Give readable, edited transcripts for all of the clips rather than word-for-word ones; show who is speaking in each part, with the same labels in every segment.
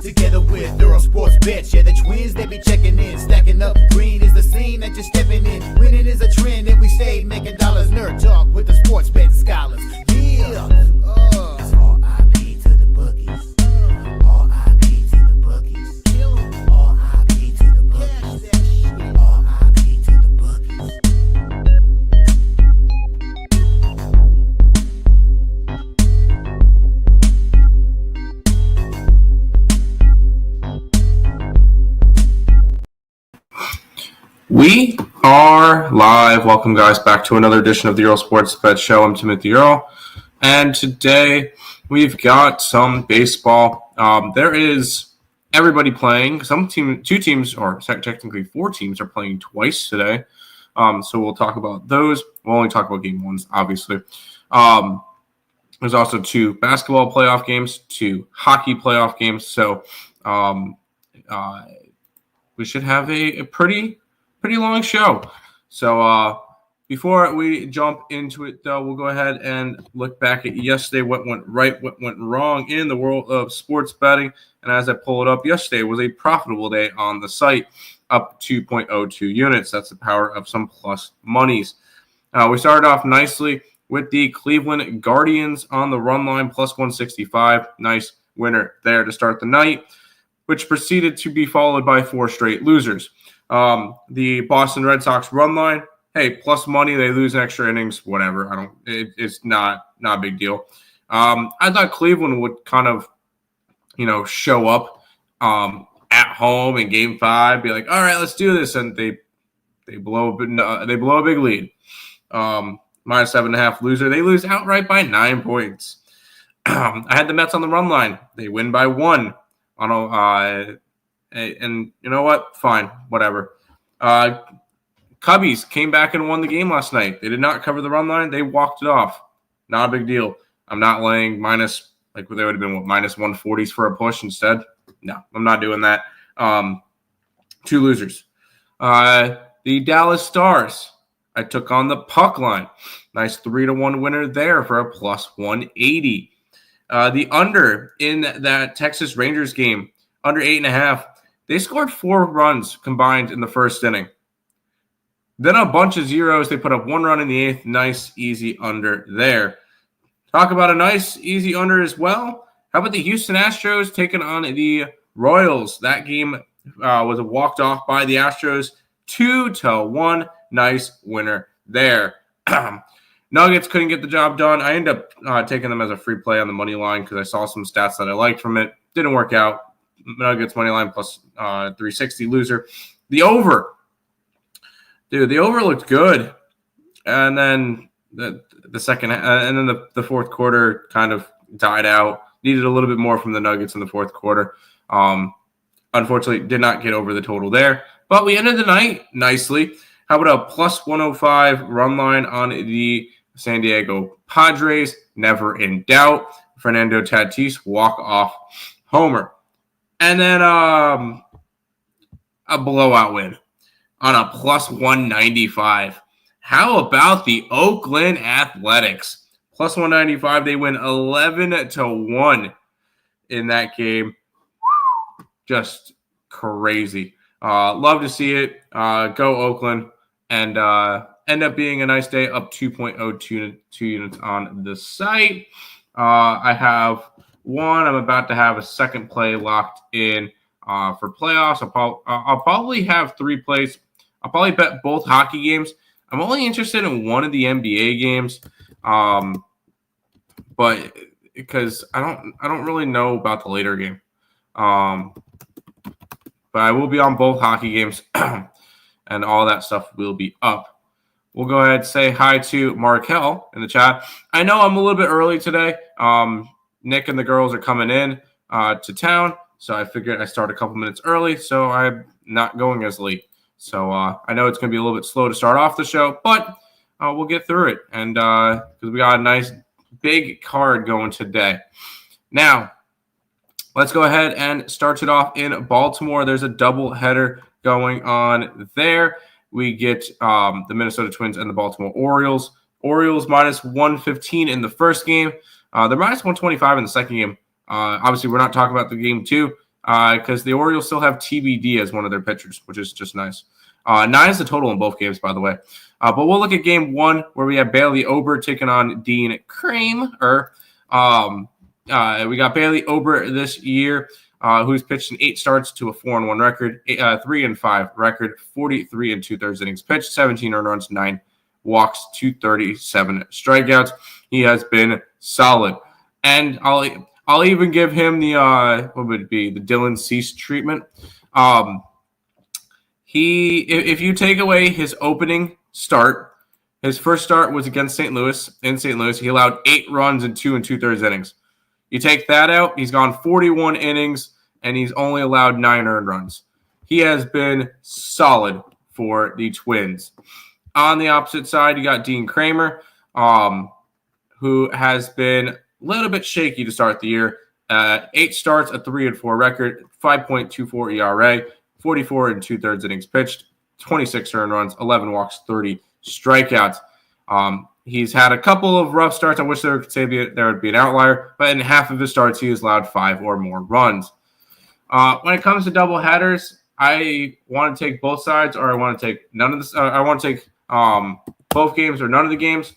Speaker 1: Together with Earle Sports Bets, yeah, the twins, they be checking in, stacking up. Green is the scene that you're stepping in. Winning is a trend, and we stayed making dollars. Nerd talk with the sports betting scholars. Yeah, it's R.I.P. to the bookies. R.I.P. to the bookies. R.I.P. to the bookies. R.I.P. to the bookies.
Speaker 2: We are live. Welcome, guys, back to another edition of the Earle Sports Bet Show. I'm Timothy Earle, and today we've got some baseball. There is everybody playing. Two teams, or technically 4 teams, are playing twice today. So we'll talk about those. We'll only talk about game ones, obviously. There's also 2 basketball playoff games, 2 hockey playoff games. So we should have a pretty long show. So before we jump into it, though, we'll go ahead and look back at yesterday, what went right, what went wrong in the world of sports betting. And as I pull it up, yesterday was a profitable day on the site, up 2.02 units. That's the power of some plus monies. We started off nicely with the Cleveland Guardians on the run line, plus 165. Nice winner there to start the night, which proceeded to be followed by 4 straight losers. The Boston Red Sox run line, hey, plus money, they lose extra innings, whatever. It's not a big deal. I thought Cleveland would kind of, show up at home in Game 5, be like, all right, let's do this, and they blow a big lead. Minus 7.5 loser. They lose outright by 9 points. I had the Mets on the run line. They win by 1 on and you know what? Fine, whatever. Cubbies came back and won the game last night. They did not cover the run line. They walked it off. Not a big deal. I'm not laying minus, they would have been minus 140s for a push instead. No, I'm not doing that. 2 losers. The Dallas Stars, I took on the puck line. Nice 3-1 winner there for a plus 180. The under in that Texas Rangers game, under 8.5. They scored 4 runs combined in the first inning. Then a bunch of zeros. They put up 1 run in the 8th. Nice, easy under there. Talk about a nice, easy under as well. How about the Houston Astros taking on the Royals? That game was walked off by the Astros 2-1. Nice winner there. Nuggets couldn't get the job done. I ended up taking them as a free play on the money line because I saw some stats that I liked from it. Didn't work out. Nuggets money line plus 360 loser. The over. Dude, the over looked good. And then the second and then the fourth quarter kind of died out. Needed a little bit more from the Nuggets in the fourth quarter. Unfortunately, did not get over the total there. But we ended the night nicely. How about a plus 105 run line on the San Diego Padres? Never in doubt. Fernando Tatis walk-off homer. And then a blowout win on a plus 195. How about the Oakland Athletics? Plus 195. They win 11-1 in that game. Just crazy. Love to see it. Go Oakland. And end up being a nice day, up 2.02 units on the site. I have 1. I'm about to have a second play locked in for playoffs. I'll probably have 3 plays. I'll probably bet both hockey games. I'm only interested in one of the NBA games, but because I don't really know about the later game. But I will be on both hockey games, and all that stuff will be up. We'll go ahead and say hi to Markel in the chat. I know I'm a little bit early today. Nick and the girls are coming in to town, so I figured I start a couple minutes early, so I'm not going as late. So I know it's going to be a little bit slow to start off the show, but we'll get through it, and because we got a nice big card going today. Now, let's go ahead and start it off in Baltimore. There's a doubleheader going on there. We get the Minnesota Twins and the Baltimore Orioles. Orioles minus 115 in the first game. They're minus 125 in the second game. Obviously, we're not talking about the game 2. because the Orioles still have TBD as one of their pitchers, which is just nice. 9 is the total in both games, by the way. But we'll look at game 1 where we have Bailey Ober taking on Dean Kramer. We got Bailey Ober this year, who's pitched in 8 starts to a 4-1 record, 3-5 record, 43 2/3 innings pitched, 17 earned runs, 9 walks, 237 strikeouts. He has been solid, and I'll even give him the what would it be, the Dylan Cease treatment. If you take away his opening start, his first start was against St. Louis. In St. Louis, he allowed 8 runs in 2 2/3 innings. You take that out, he's gone 41 innings, and he's only allowed 9 earned runs. He has been solid for the Twins. On the opposite side, you got Dean Kramer, who has been a little bit shaky to start the year. 8 starts, a 3-4 record, 5.24 ERA, 44 2/3 innings pitched, 26 earned runs, 11 walks, 30 strikeouts. He's had a couple of rough starts. I wish there would be an outlier, but in half of his starts, he has allowed 5 or more runs. When it comes to double headers, I want to take both sides, or I want to take none of this. I want to take both games or none of the games.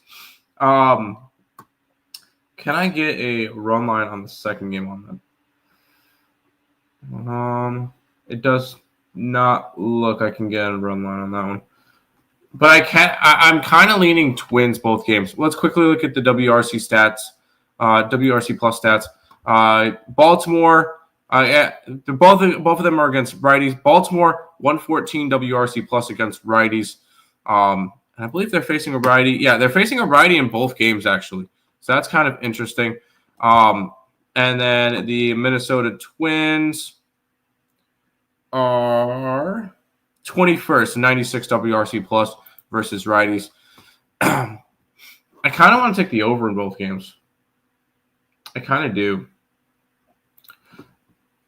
Speaker 2: Can I get a run line on the second game on that? It does not look I can get a run line on that one. But I'm kind of leaning Twins both games. Let's quickly look at the WRC stats, WRC plus stats. Baltimore, both of them are against righties. Baltimore 114 WRC plus against righties. And I believe they're facing a righty. Yeah, they're facing a righty in both games actually. So that's kind of interesting. And then the Minnesota Twins are 21st, 96 WRC plus versus righties. I kind of want to take the over in both games. I kind of do.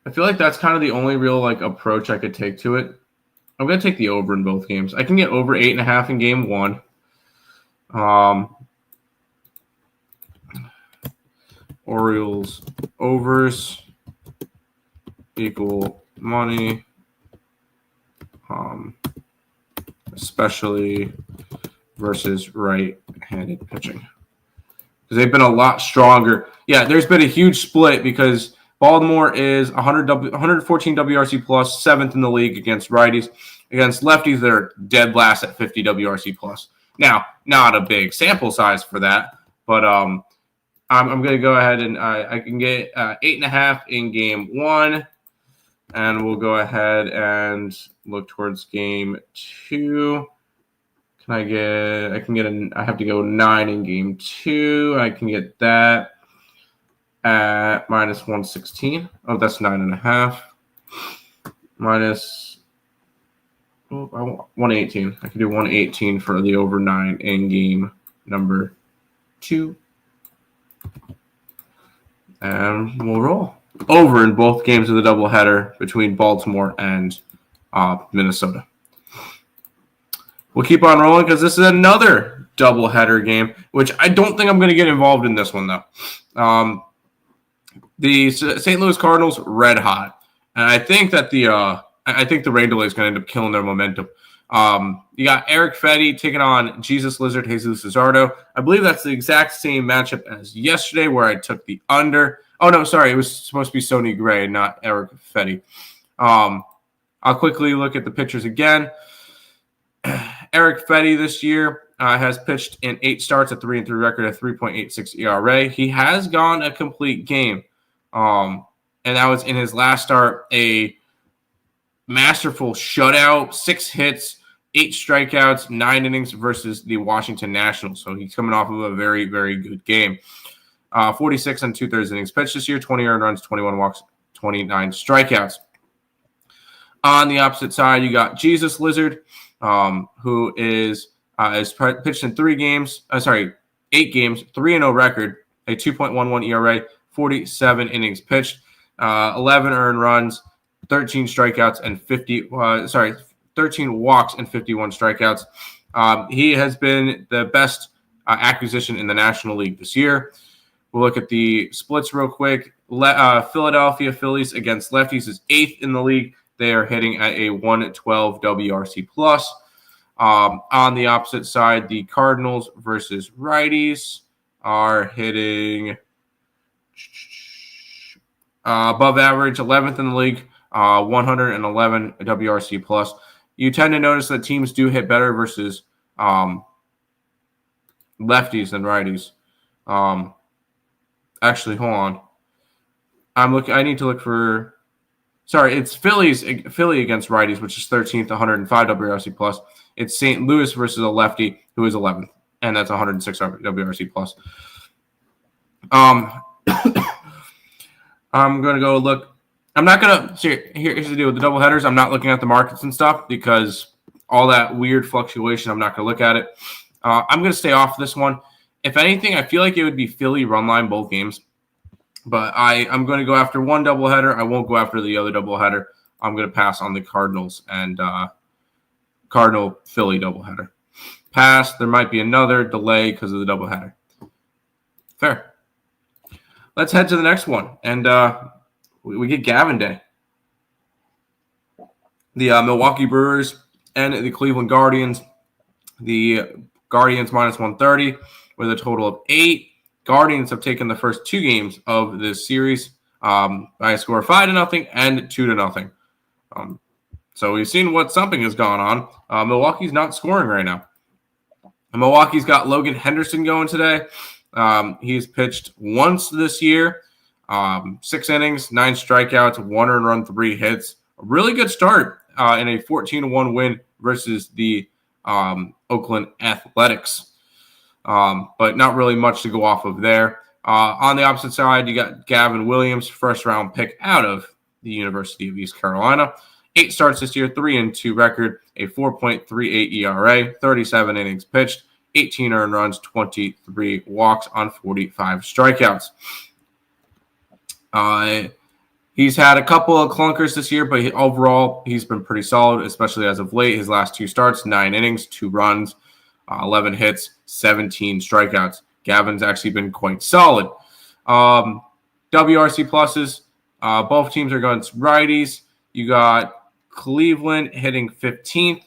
Speaker 2: I feel like that's kind of the only real approach I could take to it. I'm going to take the over in both games. I can get over 8.5 in game 1. Orioles overs equal money. Especially versus right-handed pitching, because they've been a lot stronger. Yeah, there's been a huge split because Baltimore is 114 WRC plus, 7th in the league against righties. Against lefties, they're dead last at 50 WRC plus. Now, not a big sample size for that, but I'm going to go ahead and I can get 8.5 in game 1. And we'll go ahead and look towards game 2. I have to go 9 in game 2. I can get that at minus 116. Oh, that's 9.5. Minus 118. I can do 118 for the over 9 in game number 2. And we'll roll. Over in both games of the doubleheader between Baltimore and Minnesota. We'll keep on rolling because this is another doubleheader game, which I don't think I'm going to get involved in this one, though. The St. Louis Cardinals, red hot. And I think that the rain delay is going to end up killing their momentum. You got Eric Fetty taking on Jesus Lizard, Jesus Luzardo. I believe that's the exact same matchup as yesterday where I took the under. Oh, no, sorry. It was supposed to be Sonny Gray, not Eric Fetty. I'll quickly look at the pitchers again. Eric Fetty this year has pitched in 8 starts, a 3-3 record, a 3.86 ERA. He has gone a complete game. And that was in his last start, a masterful shutout, 6 hits, 8 strikeouts, 9 innings versus the Washington Nationals. So he's coming off of a very, very good game. 46 2/3 innings pitched this year, 20 earned runs, 21 walks, 29 strikeouts. On the opposite side, you got Jesus Lizard, who is pitched in 8 games, 3-0 record, a 2.11 ERA, 47 innings pitched, 11 earned runs, 13 strikeouts, and 13 walks and 51 strikeouts. He has been the best acquisition in the National League this year. We'll look at the splits real quick. Philadelphia Phillies against lefties is 8th in the league. They are hitting at a 112 WRC plus. On the opposite side, the Cardinals versus righties are hitting above average, 11th in the league, 111 WRC plus. You tend to notice that teams do hit better versus lefties than righties. Actually, hold on. I need to look for. Sorry, it's Philly against righties, which is 13th, 105 WRC plus. It's St. Louis versus a lefty who is 11th, and that's 106 WRC plus. I'm gonna go look. I'm not gonna. Here's the deal with the doubleheaders. I'm not looking at the markets and stuff because all that weird fluctuation. I'm not gonna look at it. I'm gonna stay off this one. If anything, I feel like it would be Philly run line both games. But I'm going to go after one doubleheader. I won't go after the other doubleheader. I'm going to pass on the Cardinals and Cardinal-Philly doubleheader. Pass. There might be another delay because of the doubleheader. Fair. Let's head to the next one. And we get Gavin Day. The Milwaukee Brewers and the Cleveland Guardians. The Guardians minus 130 with a total of 8. Guardians have taken the first 2 games of this series by a score of 5-0 and 2-0. So we've seen what something has gone on. Milwaukee's not scoring right now. Milwaukee's got Logan Henderson going today. He's pitched once this year, 6 innings, 9 strikeouts, 1 earned run, 3 hits. A really good start in a 14-1 win versus the Oakland Athletics. But not really much to go off of there. On the opposite side, you got Gavin Williams, first-round pick out of the University of East Carolina. 8 starts this year, 3-2 record, a 4.38 ERA, 37 innings pitched, 18 earned runs, 23 walks on 45 strikeouts. He's had a couple of clunkers this year, but overall, he's been pretty solid, especially as of late. His last 2 starts, 9 innings, 2 runs, 11 hits, 17 strikeouts. Gavin's actually been quite solid. WRC pluses, both teams are going righties. You got Cleveland hitting 15th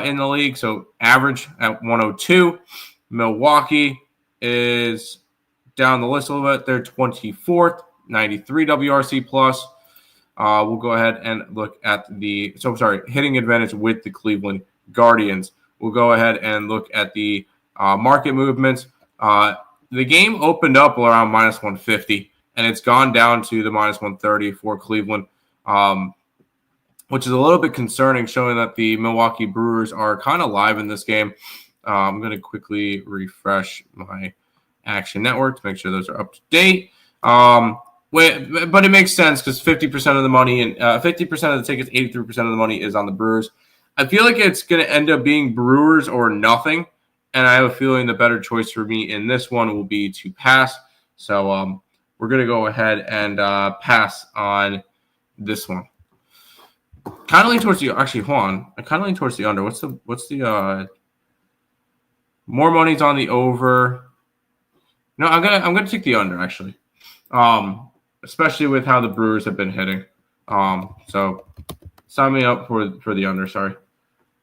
Speaker 2: in the league, so average at 102. Milwaukee is down the list a little bit. They're 24th, 93 WRC plus. We'll go ahead and look at hitting advantage with the Cleveland Guardians. We'll go ahead and look at the market movements. The game opened up around minus 150, and it's gone down to the minus 130 for Cleveland, which is a little bit concerning, showing that the Milwaukee Brewers are kind of live in this game. I'm going to quickly refresh my Action Network to make sure those are up to date. But it makes sense because 50% of the money and 50% of the tickets, 83% of the money is on the Brewers. I feel like it's going to end up being Brewers or nothing, and I have a feeling the better choice for me in this one will be to pass. So we're going to go ahead and pass on this one. Kind of lean towards the actually. Hold on, I kind of lean towards the under. What's the more money's on the over? No, I'm gonna take the under actually. Especially with how the Brewers have been hitting. So sign me up for the under. Sorry.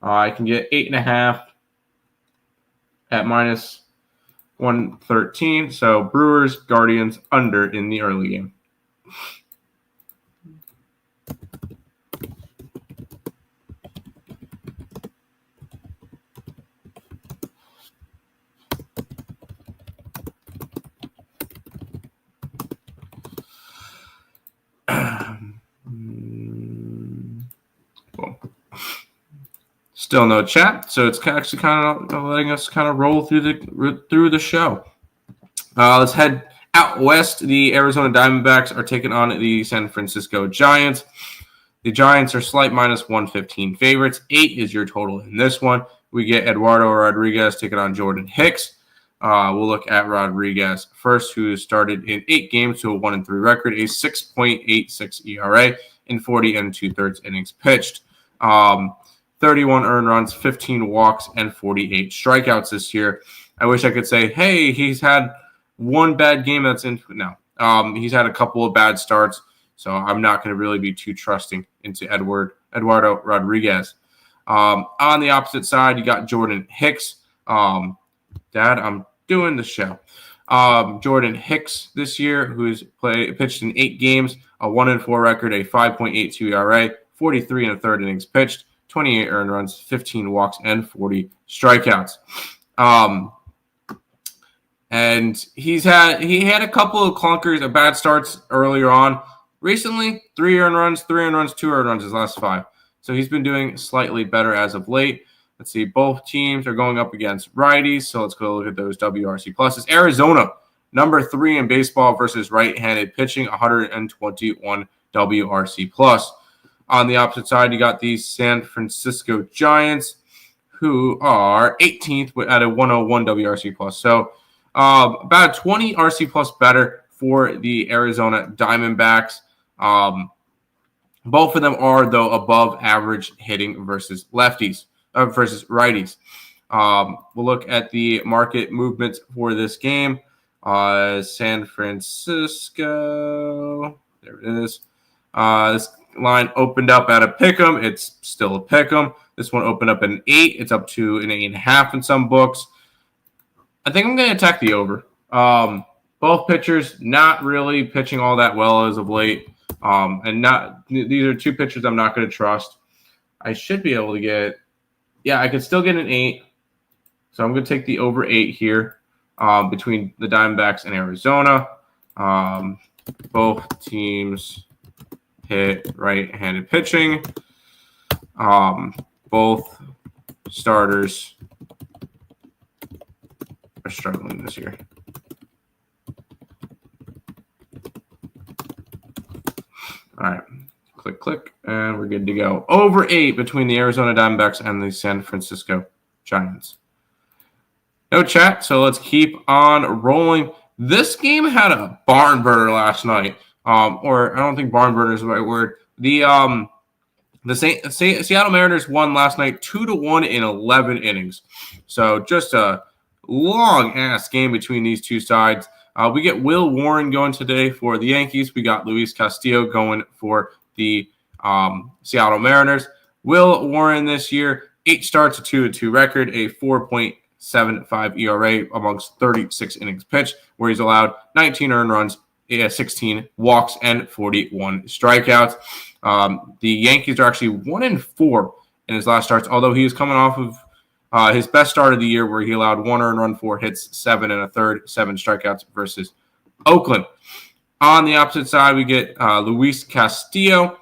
Speaker 2: I can get 8.5 at minus 113. So Brewers, Guardians, under in the early game. Still no chat, so it's actually kind of letting us kind of roll through the show. Let's head out west. The Arizona Diamondbacks are taking on the San Francisco Giants. The Giants are slight minus 115 favorites. 8 is your total in this one. We get Eduardo Rodriguez taking on Jordan Hicks. We'll look at Rodriguez first, who started in 8 games to a 1-3 record, a 6.86 ERA in 40 2/3 innings pitched. 31 earned runs, 15 walks, and 48 strikeouts this year. I wish I could say, hey, he's had one bad game that's in. No, He's had a couple of bad starts, so I'm not going to really be too trusting into Eduardo Rodriguez. On the opposite side, you got Jordan Hicks. Dad, I'm doing the show. Jordan Hicks this year, who's pitched in 8 games, a 1-4 record, a 5.82 ERA, 43 1/3 innings pitched, 28 earned runs, 15 walks, and 40 strikeouts. And he had a couple of clunkers of bad starts earlier on. Recently, 3 earned runs, 2 earned runs his last 5. So he's been doing slightly better as of late. Let's see, both teams are going up against righties, so let's go look at those WRC pluses. Arizona, number 3 in baseball versus right-handed pitching, 121 WRC plus. On the opposite side, you got the San Francisco Giants, who are 18th at a 101 WRC plus. So about 20 RC plus better for the Arizona Diamondbacks. Both of them are, though, above average hitting versus righties. We'll look at the market movements for this game. San Francisco, there it is. This line opened up at a pick'em. It's still a pick'em. This one opened up at an 8. It's up to an 8.5 in some books. I think I'm going to attack the over. Both pitchers not really pitching all that well as of late. These are 2 pitchers I'm not going to trust. I should be able to get, I could still get an 8. So I'm going to take the over 8 here between the Diamondbacks and Arizona. Both teams hit right-handed pitching. Both starters are struggling this year. All right, click, and we're good to go. Over 8 between the Arizona Diamondbacks and the San Francisco Giants. No chat, so let's keep on rolling. This game had a barn burner last night, or I don't think barn burner is the right word. The Seattle Mariners won last night 2-1 in 11 innings. So just a long-ass game between these two sides. We get Will Warren going today for the Yankees. We got Luis Castillo going for the Seattle Mariners. Will Warren this year, 8 starts, a 2-2 record, a 4.75 ERA amongst 36 innings pitched, where he's allowed 19 earned runs, 16 walks, and 41 strikeouts. The Yankees are actually 1-4 in his last starts, although he is coming off of his best start of the year, where he allowed 1 earned run, 4 hits, 7 1/3, 7 strikeouts versus Oakland. On the opposite side, we get Luis Castillo,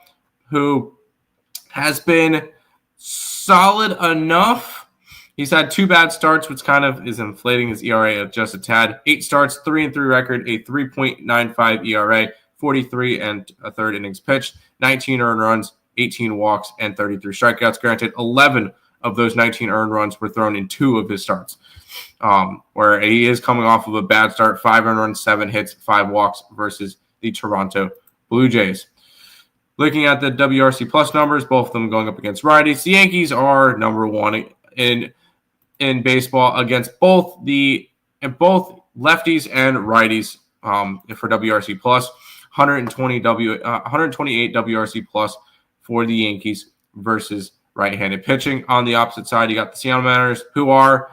Speaker 2: who has been solid enough. He's had 2 bad starts, which kind of is inflating his ERA of just a tad. 8 starts, 3-3 record, a 3.95 ERA, 43 1/3 innings pitched, 19 earned runs, 18 walks, and 33 strikeouts. Granted, 11 of those 19 earned runs were thrown in 2 of his starts, where he is coming off of a bad start, 5 earned runs, 7 hits, 5 walks versus the Toronto Blue Jays. Looking at the WRC plus numbers, both of them going up against righties. The Yankees are number 1 in baseball against both lefties and righties for WRC plus. 128 WRC plus for the Yankees versus right-handed pitching. On the opposite side, you got the Seattle Mariners, who are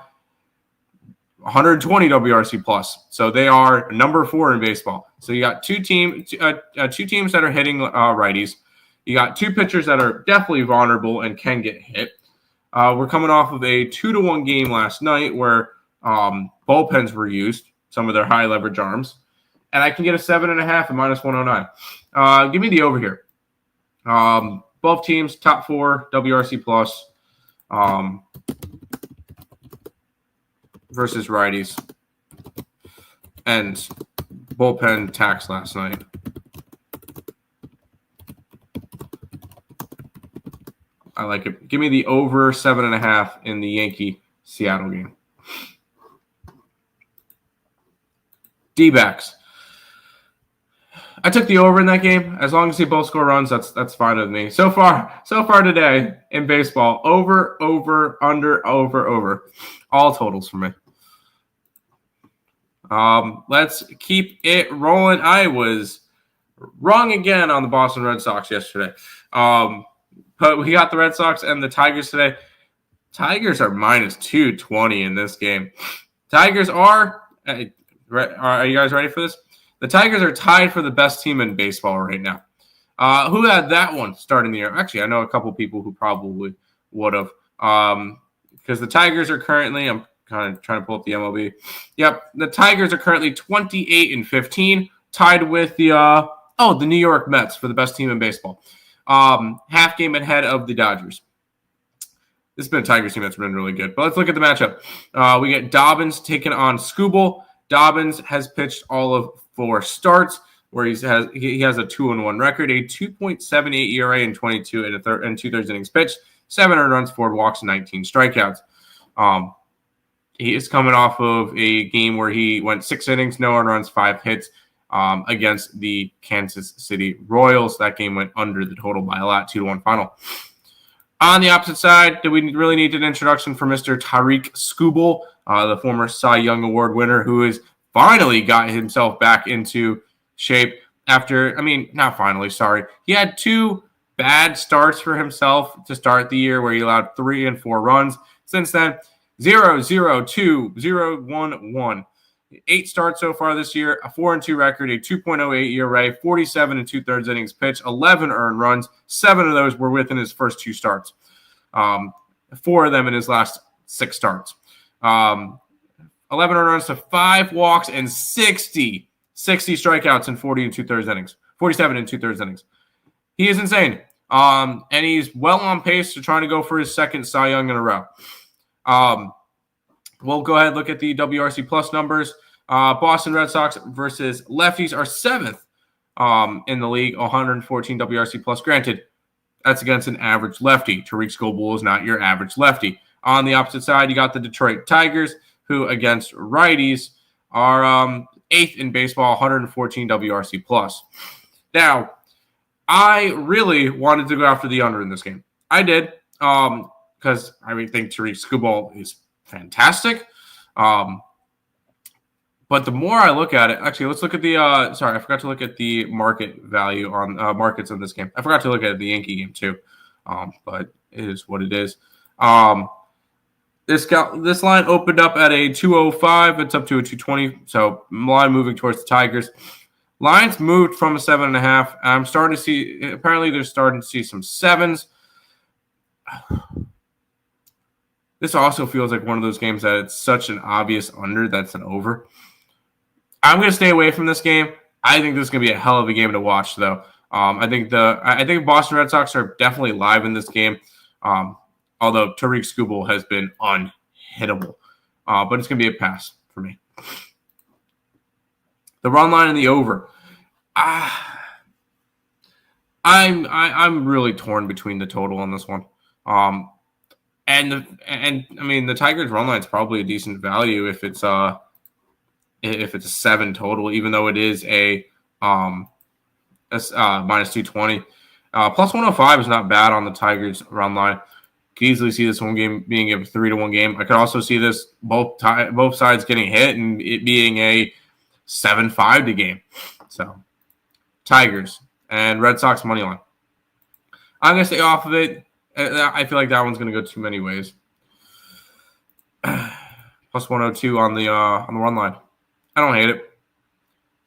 Speaker 2: 120 WRC plus. So they are number 4 in baseball. So you got two teams that are hitting righties. You got 2 pitchers that are definitely vulnerable and can get hit. We're coming off of a 2-1 game last night where bullpens were used, some of their high leverage arms. And I can get a 7.5 at -109. Give me the over here. Both teams, top 4, WRC plus, versus righties. And bullpen tax last night. I like it. Give me the over 7.5 in the Yankee-Seattle game. D-backs. I took the over in that game. As long as they both score runs, that's fine with me. So far today in baseball, over, under, over. All totals for me. Let's keep it rolling. I was wrong again on the Boston Red Sox yesterday. But we got the Red Sox and the Tigers today. Tigers are minus 220 in this game. Tigers are you guys ready for this? The Tigers are tied for the best team in baseball right now. Who had that one starting the year? Actually, I know a couple people who probably would have. Because the Tigers are currently, I'm kind of trying to pull up the MLB. Yep, the Tigers are currently 28-15, tied with the New York Mets for the best team in baseball. Half game ahead of the Dodgers. This has been a Tigers team that's been really good. But let's look at the matchup. We get Dobbins taking on Skubal. Dobbins has pitched all of 4 starts, where he has a 2-1 record, a 2.78 ERA in 22 and 2/3 innings pitched, 7 earned runs, 4 walks, 19 strikeouts. He is coming off of a game where he went 6 innings, no earned runs, 5 hits against the Kansas City Royals. That game went under the total by a lot, 2-1 final. On the opposite side, do we really need an introduction for Mr. Tarik Skubal, the former Cy Young Award winner, who has finally got himself back into shape after, not finally, sorry. He had 2 bad starts for himself to start the year where he allowed 3 and 4 runs. Since then, 0-0-2, 0-1-1. 8 starts so far this year, a 4-2 record, a 2.08 ERA, 47 and 2/3 innings pitched, 11 earned runs. 7 of those were within his first 2 starts. 4 of them in his last 6 starts. 11 earned runs to 5 walks and 60 strikeouts in 40 and 2/3 innings. 47 and 2/3 innings. He is insane. And he's well on pace to trying to go for his 2nd Cy Young in a row. We'll go ahead and look at the WRC plus numbers. Boston Red Sox versus lefties are 7th in the league, 114 WRC plus. Granted, that's against an average lefty. Tarik Skubal is not your average lefty. On the opposite side, you got the Detroit Tigers, who against righties are 8th in baseball, 114 WRC plus. Now, I really wanted to go after the under in this game. I did, because I think Tarik Skubal is fantastic. But the more I look at it, actually, let's look at the, I forgot to look at the market value on markets in this game. I forgot to look at the Yankee game too. But it is what it is. This line opened up at a 205. It's up to a 220. So line moving towards the Tigers. Lines moved from a 7.5. I'm starting to see, apparently they're starting to see some 7s. This also feels like one of those games that it's such an obvious under that's an over. I'm going to stay away from this game. I think this is going to be a hell of a game to watch, though. I think Boston Red Sox are definitely live in this game, although Tarik Skubal has been unhittable. But it's going to be a pass for me. The run line and the over. I'm really torn between the total on this one. The Tigers run line is probably a decent value if it's a 7 total, even though it is a minus 220. Plus 105 is not bad on the Tigers run line. Could easily see this one game being a 3-1 game. I could also see this both sides getting hit and it being a 7-5 game. So Tigers and Red Sox money line. I'm gonna stay off of it. I feel like that one's going to go too many ways. Plus 102 on the run line. I don't hate it.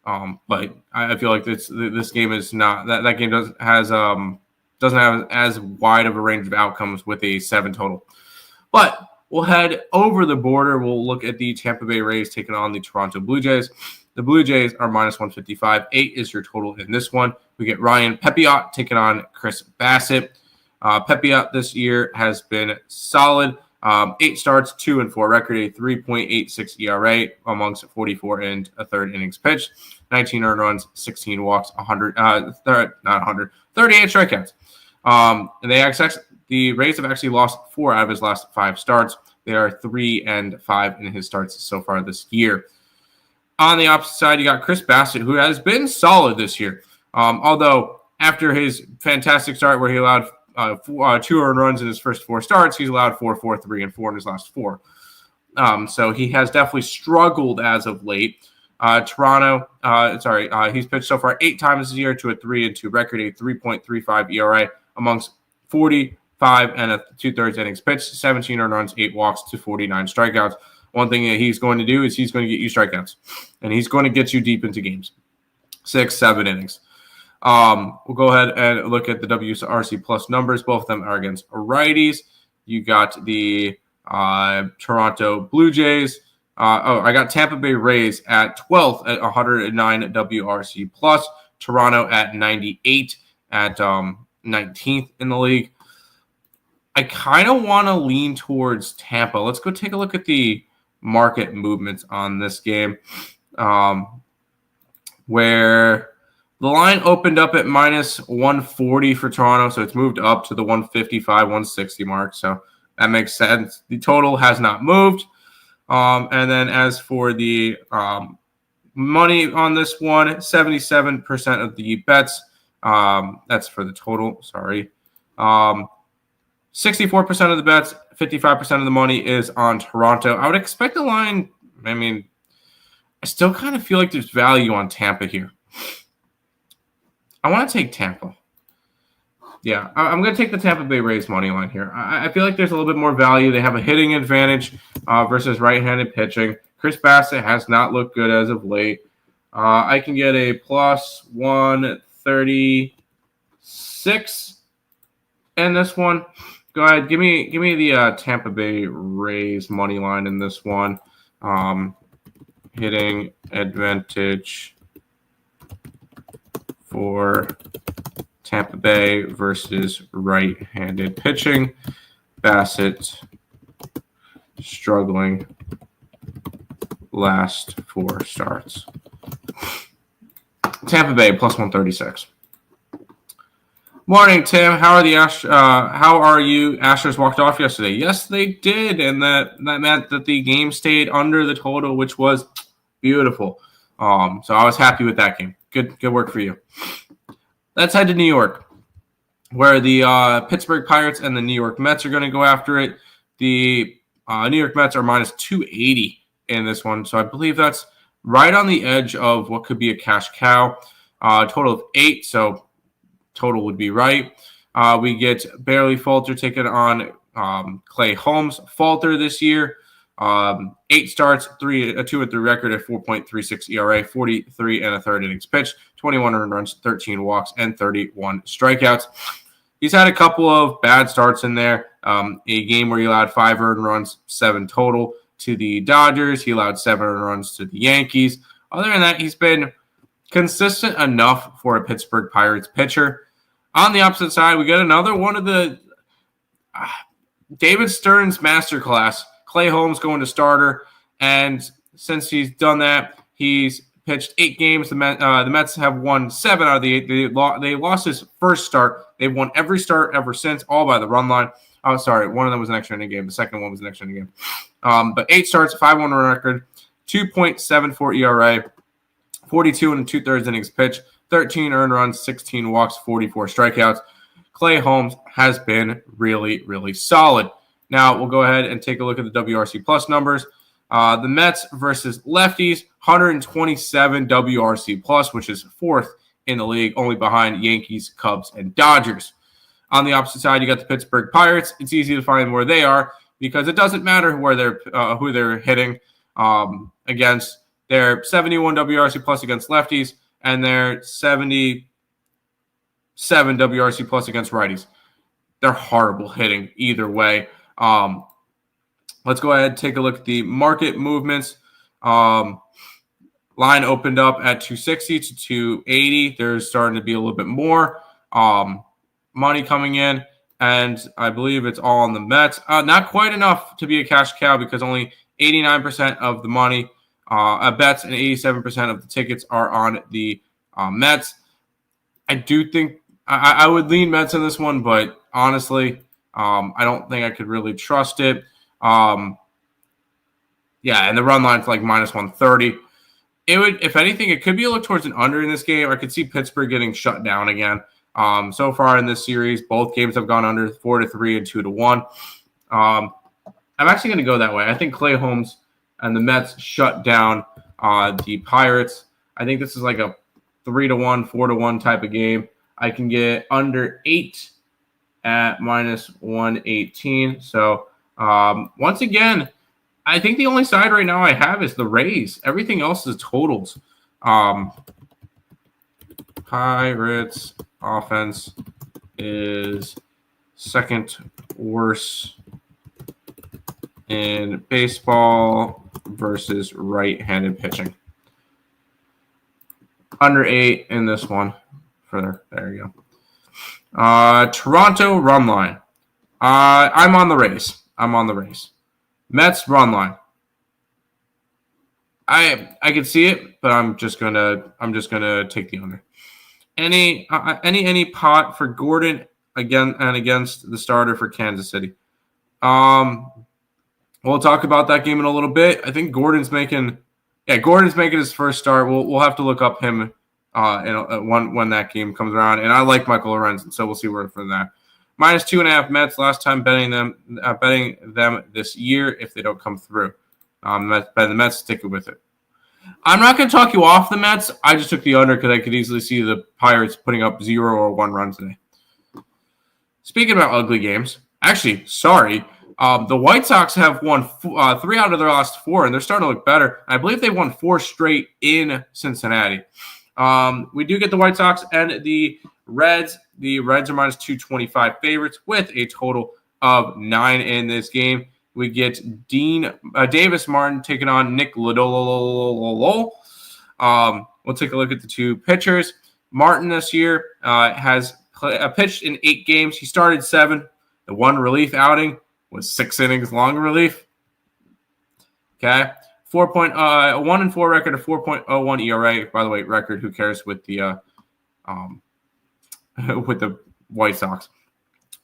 Speaker 2: But I feel like this game is not that game doesn't have as wide of a range of outcomes with a 7 total. But we'll head over the border. We'll look at the Tampa Bay Rays taking on the Toronto Blue Jays. The Blue Jays are minus 155. 8 is your total in this one. We get Ryan Pepiot taking on Chris Bassett. Pepiot this year has been solid. 8 starts, 2 and 4 record, a 3.86 ERA amongst 44 and a third innings pitched, 19 earned runs, 16 walks, 38 strikeouts. And the Rays have actually lost 4 out of his last 5 starts. They are 3-5 in his starts so far this year. On the opposite side, you got Chris Bassett, who has been solid this year. Although after his fantastic start where he allowed 2 earned runs in his first 4 starts, he's allowed 4, 4, 3, and 4 in his last 4. So he has definitely struggled as of late. He's pitched so far 8 times this year to a 3-2 record, a 3.35 ERA amongst 45 and a 2/3 innings pitched, 17 earned runs, 8 walks to 49 strikeouts. One thing that he's going to do is he's going to get you strikeouts, and he's going to get you deep into games, 6-7 innings. We'll go ahead and look at the WRC plus numbers. Both of them are against righties. You got the Toronto Blue Jays. I got Tampa Bay Rays at 12th at 109 WRC plus. Toronto at 98 at 19th in the league. I kind of want to lean towards Tampa. Let's go take a look at the market movements on this game, where the line opened up at minus 140 for Toronto, so it's moved up to the 155, 160 mark. So that makes sense. The total has not moved. And then as for the money on this one, 77% of the bets, that's for the total, sorry. 64% of the bets, 55% of the money is on Toronto. I would expect the line, I still kind of feel like there's value on Tampa here. I want to take Tampa. Yeah, I'm going to take the Tampa Bay Rays money line here. I feel like there's a little bit more value. They have a hitting advantage versus right-handed pitching. Chris Bassett has not looked good as of late. I can get a plus 136 in this one. Go ahead, give me the Tampa Bay Rays money line in this one. Hitting advantage for Tampa Bay versus right-handed pitching. Bassett struggling last 4 starts. Tampa Bay plus 136. Morning, Tim. How are you? Astros walked off yesterday. Yes, they did, and that meant that the game stayed under the total, which was beautiful. So I was happy with that game. Good work for you. Let's head to New York, where the Pittsburgh Pirates and the New York Mets are going to go after it. The New York Mets are minus 280 in this one, so I believe that's right on the edge of what could be a cash cow. Total of 8, so total would be right. We get Barely Falter taking on Clay Holmes. Falter this year, 8 starts, 2-3 record at 4.36 ERA, 43 and a third innings pitched, 21 earned runs, 13 walks, and 31 strikeouts. He's had a couple of bad starts in there. A game where he allowed 5 earned runs, 7 total to the Dodgers. He allowed 7 earned runs to the Yankees. Other than that, he's been consistent enough for a Pittsburgh Pirates pitcher. On the opposite side, we got another one of the David Stern's masterclass. Clay Holmes going to starter, and since he's done that, he's pitched 8 games. The Mets have won 7 out of the 8. They lost his first start. They've won every start ever since, all by the run line. Oh, sorry, one of them was an extra inning game. The second one was an extra inning game. But 8 starts, 5-1 record, 2.74 ERA, 42 and 2/3 innings pitched, 13 earned runs, 16 walks, 44 strikeouts. Clay Holmes has been really, really solid. Now, we'll go ahead and take a look at the WRC plus numbers. The Mets versus lefties, 127 WRC plus, which is 4th in the league, only behind Yankees, Cubs, and Dodgers. On the opposite side, you got the Pittsburgh Pirates. It's easy to find where they are because it doesn't matter where who they're hitting against. They're 71 WRC plus against lefties, and they're 77 WRC plus against righties. They're horrible hitting either way. Let's go ahead and take a look at the market movements. Line opened up at 260 to 280. There's starting to be a little bit more money coming in, and I believe it's all on the Mets. Not quite enough to be a cash cow because only 89% of the money bets and 87% of the tickets are on the Mets. I do think I would lean Mets in this one, but honestly, I don't think I could really trust it. And the run line's like minus 130. It would, if anything, it could be a look towards an under in this game. I could see Pittsburgh getting shut down again. So far in this series, both games have gone under 4-3 and 2-1. I'm actually going to go that way. I think Clay Holmes and the Mets shut down the Pirates. I think this is like a 3-1, 4-1 type of game. I can get under 8 at minus 118. So once again, I think the only side right now I have is the Rays. Everything else is totals. Pirates offense is second worst in baseball versus right-handed pitching. Under 8 in this one. There you go. Toronto run line. I'm on the Rays. Mets run line. I can see it, but I'm just gonna take the under. Any pot for Gordon again and against the starter for Kansas City. We'll talk about that game in a little bit. I think Gordon's making his first start. We'll have to look up him when that game comes around. And I like Michael Lorenzen, so we'll see where for that. Minus 2.5 Mets. Last time betting them this year if they don't come through. The Mets, stick with it. I'm not going to talk you off the Mets. I just took the under because I could easily see the Pirates putting up 0 or 1 runs today. Speaking about ugly games, actually, sorry. The White Sox have won 3 out of their last 4, and they're starting to look better. I believe they won 4 straight in Cincinnati. We do get the White Sox and the Reds. The Reds are minus 225 favorites with a total of 9 in this game. We get Davis Martin taking on Nick Lodolo. We'll take a look at the 2 pitchers. Martin this year has pitched in 8 games. He started 7. The 1 relief outing was 6 innings long relief. Okay. 1-4 record, a 4.01 ERA. By the way, record, who cares with the White Sox.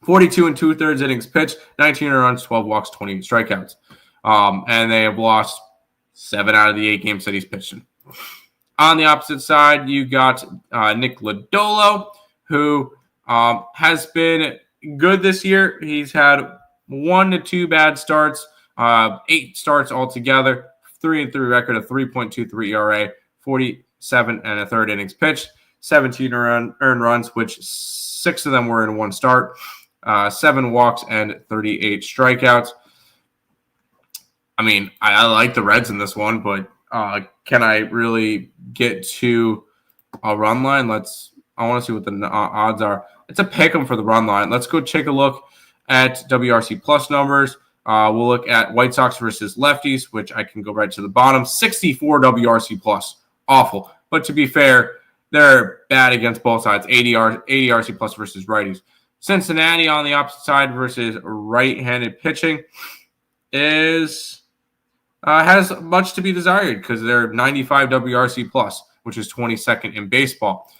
Speaker 2: 42 2/3 innings pitched, 19 runs, 12 walks, 20 strikeouts. And they have lost 7 out of the 8 games that he's pitched in. On the opposite side, you got Nick Lodolo, who has been good this year. He's had 1 to 2 bad starts, 8 starts altogether, 3-3 record, a 3.23 ERA, 47 1/3 innings pitched, 17 earned runs, which 6 of them were in 1 start, 7 walks, and 38 strikeouts. I mean, I like the Reds in this one, but can I really get to a run line? I want to see what the odds are. It's a pick 'em for the run line. Let's go take a look at WRC plus numbers. We'll look at White Sox versus lefties, which I can go right to the bottom. 64 WRC plus. Awful. But to be fair, they're bad against both sides. 80 RC plus versus righties. Cincinnati on the opposite side versus right-handed pitching has much to be desired because they're 95 WRC plus, which is 22nd in baseball.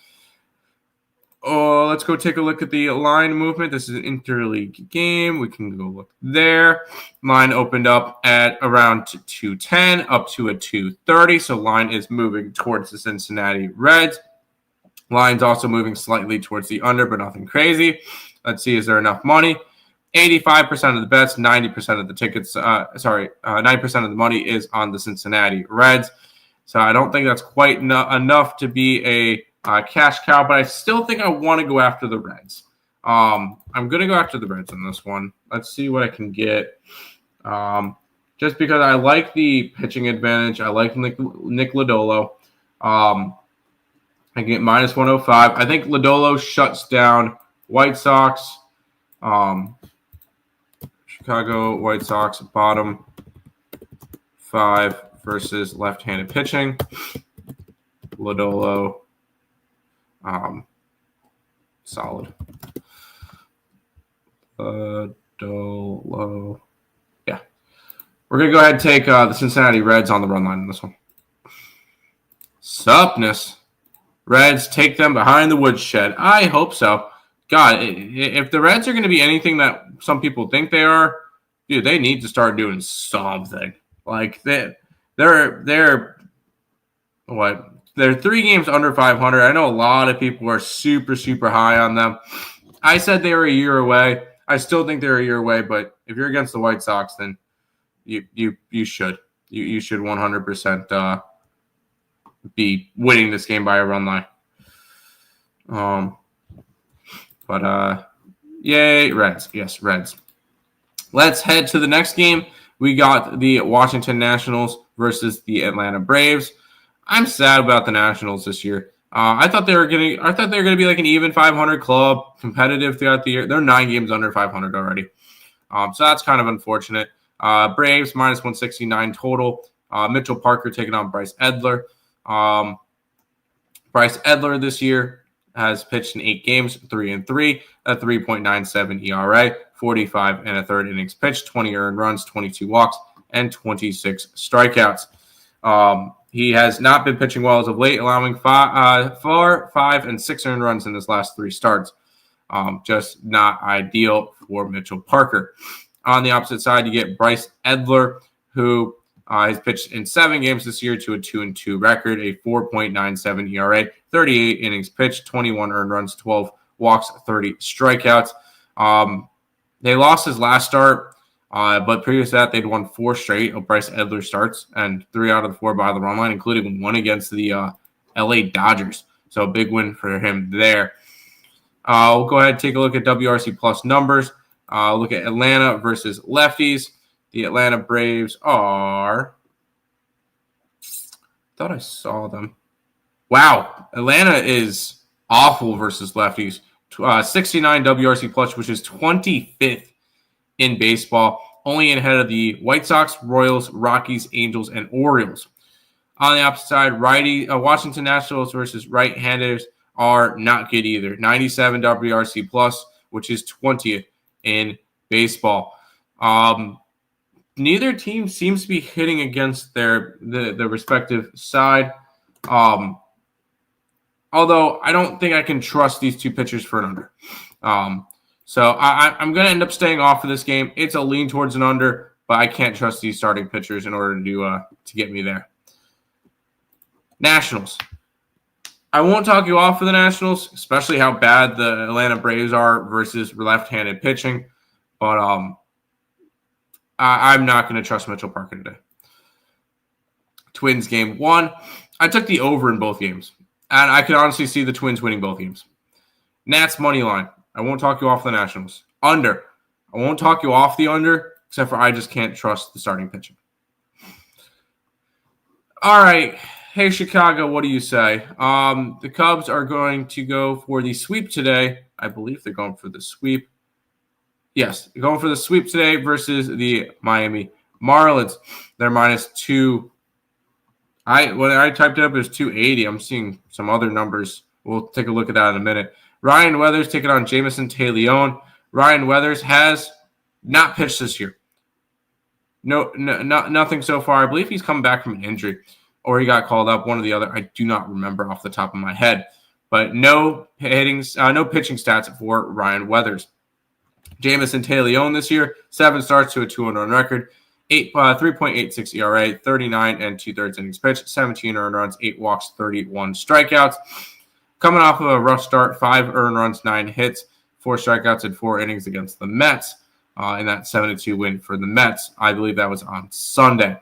Speaker 2: Let's go take a look at the line movement. This is an interleague game. We can go look there. Line opened up at around 210, up to a 230. So line is moving towards the Cincinnati Reds. Line's also moving slightly towards the under, but nothing crazy. Let's see, is there enough money? 85% of the bets, 90% of the tickets, 9% of the money is on the Cincinnati Reds. So I don't think that's quite enough to be a cash cow, but I still think I want to go after the Reds. I'm going to go after the Reds on this one. Let's see what I can get. Just because I like the pitching advantage. I like Nick Lodolo. I get minus 105. I think Lodolo shuts down White Sox. Chicago White Sox bottom 5 versus left-handed pitching. Lodolo. Solid. Lodolo. Yeah. We're going to go ahead and take the Cincinnati Reds on the run line in this one. Supness. Reds take them behind the woodshed. I hope so. God, if the Reds are going to be anything that some people think they are, dude, they need to start doing something. Like they're what? They're 3 games under 500. I know a lot of people are super, super high on them. I said they were a year away. I still think they're a year away, but if you're against the White Sox, then You should. You should 100% be winning this game by a run line. Yay, Reds. Yes, Reds. Let's head to the next game. We got the Washington Nationals versus the Atlanta Braves. I'm sad about the Nationals this year. I thought they were gonna be like an even 500 club, competitive throughout the year. They're 9 games under 500 already. So that's kind of unfortunate. Braves minus 169 total. Mitchell Parker taking on Bryce Edler. Bryce Edler this year has pitched in 8 games, 3-3, a 3.97 ERA, 45 and a third innings pitched, 20 earned runs, 22 walks, and 26 strikeouts. He has not been pitching well as of late, allowing 4, 5, and 6 earned runs in his last 3 starts. Just not ideal for Mitchell Parker. On the opposite side, you get Bryce Edler, who has pitched in 7 games this year to a 2-2 record, a 4.97 ERA, 38 innings pitched, 21 earned runs, 12 walks, 30 strikeouts. They lost his last start, but previous to that, they'd won 4 straight of Bryce Edler starts, and 3 out of the 4 by the run line, including 1 against the LA Dodgers. So a big win for him there. We'll go ahead and take a look at WRC Plus numbers. Look at Atlanta versus lefties. The Atlanta Braves are... thought I saw them. Wow. Atlanta is awful versus lefties. 69 WRC Plus, which is 25th in baseball. Only ahead of the White Sox, Royals, Rockies, Angels, and Orioles. On the opposite side, Washington Nationals versus right-handers are not good either. 97 WRC Plus, which is 20th in baseball. Neither team seems to be hitting against the respective side. Although I don't think I can trust these 2 pitchers for an under. So I'm going to end up staying off of this game. It's a lean towards an under, but I can't trust these starting pitchers in order to get me there. Nationals. I won't talk you off of the Nationals, especially how bad the Atlanta Braves are versus left-handed pitching. But I'm not going to trust Mitchell Parker today. Twins game 1. I took the over in both games. And I could honestly see the Twins winning both games. Nats money line. I won't talk you off the Nationals. Under. I won't talk you off the under, except for I just can't trust the starting pitching. All right. Hey, Chicago, what do you say? The Cubs are going to go for the sweep today. I believe they're going for the sweep. Yes, they're going for the sweep today versus the Miami Marlins. They're minus 2. When I typed it up, it was 280. I'm seeing some other numbers. We'll take a look at that in a minute. Ryan Weathers taking on Jamison Taillon. Ryan Weathers has not pitched this year. Nothing so far. I believe he's coming back from an injury, or he got called up, one or the other. I do not remember off the top of my head. But no pitching stats for Ryan Weathers. Jamison Taillon this year, 7 starts to a 2-1 record, 3.86 ERA, 39 and 2/3 innings pitched, 17 earned runs, 8 walks, 31 strikeouts. Coming off of a rough start, 5 earned runs, 9 hits, 4 strikeouts, and 4 innings against the Mets in that 7-2 win for the Mets. I believe that was on Sunday.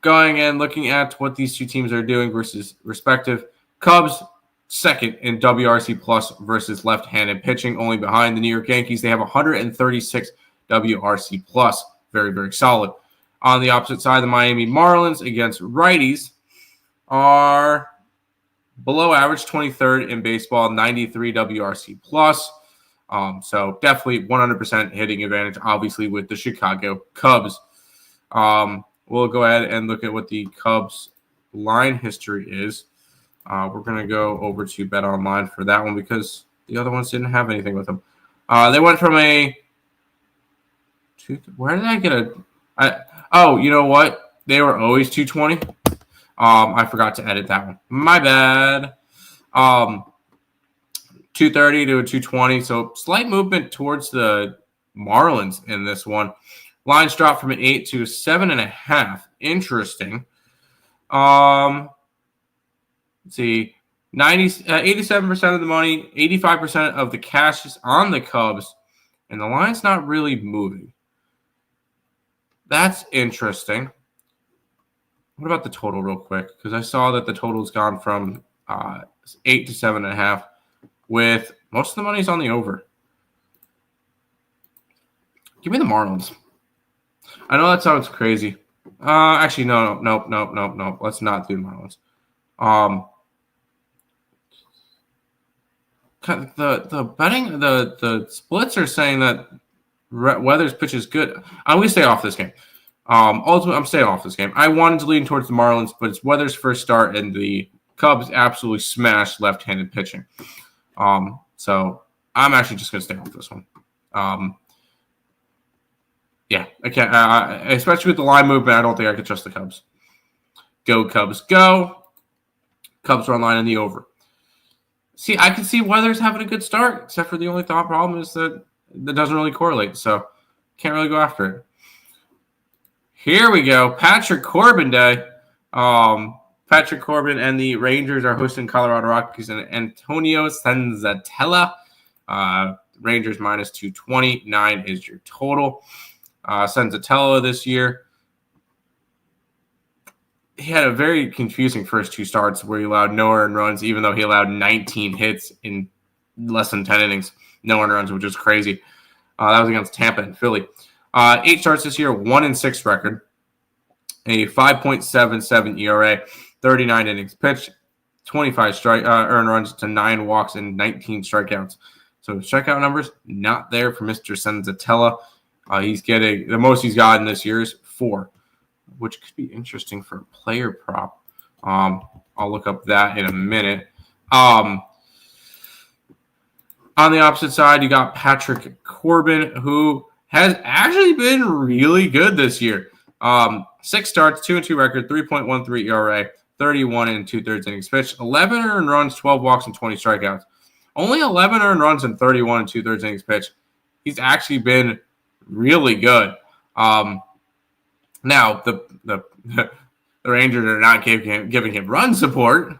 Speaker 2: Going and looking at what these 2 teams are doing versus respective. Cubs, second in WRC Plus versus left-handed pitching, only behind the New York Yankees. They have 136 WRC Plus. Very, very solid. On the opposite side, the Miami Marlins against righties are below average, 23rd in baseball, 93 WRC Plus. So definitely 100% hitting advantage, obviously, with the Chicago Cubs. We'll go ahead and look at what the Cubs line history is. We're going to go over to Bet Online for that one because the other ones didn't have anything with them. They went from where did I get you know what? They were always 220. I forgot to edit that one. My bad. 230 to a 220. So slight movement towards the Marlins in this one. Lines dropped from an 8 to 7.5. Interesting. Let's see. 87% of the money, 85% of the cash is on the Cubs. and the line's not really moving. That's interesting. What about the total real quick? Because I saw that the total's gone from 8 to 7.5 with most of the money's on the over. Give me the Marlins. I know that sounds crazy. Actually, no. Let's not do the Marlins. The betting, the splits are saying that Weathers pitch is good. I'm going to stay off this game. Ultimately, I'm staying off this game. I wanted to lean towards the Marlins, but it's Weathers' first start, and the Cubs absolutely smashed left-handed pitching. So I'm actually just going to stay off this one. Yeah, I can't. Especially with the line movement, I don't think I could trust the Cubs. Go Cubs, go! Cubs are on line in the over. See, I can see Weathers having a good start, except for the only thought problem is that doesn't really correlate, so can't really go after it. Here we go, Patrick Corbin Day. Patrick Corbin and the Rangers are hosting Colorado Rockies and Antonio Senzatella. Rangers minus 229 is your total. Senzatella this year, he had a very confusing first two starts where he allowed no earned runs, even though he allowed 19 hits in less than 10 innings. No earned runs, which is crazy. That was against Tampa and Philly. 8 starts this year, 1-6 record, a 5.77 ERA, 39 innings pitched, 25 earned runs to 9 walks and 19 strikeouts. So strikeout numbers not there for Mr. Senzatella. He's getting the most he's gotten this year is 4, which could be interesting for a player prop. I'll look up that in a minute. On the opposite side, you got Patrick Corbin, who has actually been really good this year. 6 starts, 2-2 record, 3.13 ERA, 31 2/3 innings pitched, 11 earned runs, 12 walks, and 20 strikeouts. Only 11 earned runs and 31 2/3 innings pitched. He's actually been really good. Now, the Rangers are not giving him run support,